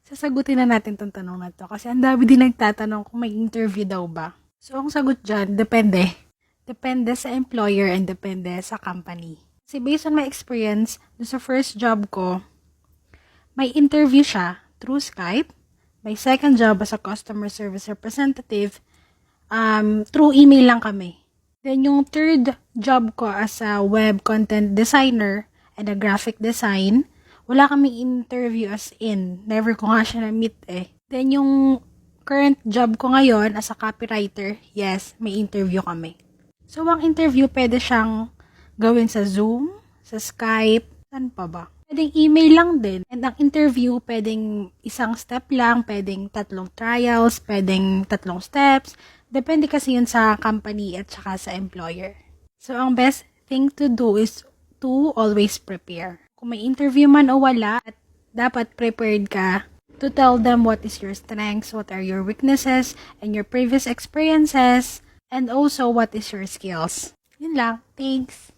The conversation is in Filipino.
Sasagutin na natin tong tanong na to kasi ang dami din nagtatanong kung may interview daw ba. So, ang sagot dyan, depende. Depende sa employer and depende sa company. Kasi based on my experience, dun sa first job ko, may interview siya through Skype. My second job as a customer service representative, through email lang kami. Then, yung third job ko as a web content designer and a graphic design, wala kaming interview as in. Never ko nga siya na-meet eh. Then, yung current job ko ngayon as a copywriter, yes, may interview kami. So, ang interview, pwede siyang gawin sa Zoom, sa Skype, saan pa ba? Pwedeng email lang din. And ang interview, pwedeng isang step lang, pwedeng 3 trials, pwedeng 3 steps. Depende kasi yun sa company at saka sa employer. So, ang best thing to do is to always prepare. Kung may interview man o wala, dapat prepared ka to tell them what is your strengths, what are your weaknesses, and your previous experiences, and also what is your skills. Yun lang. Thanks!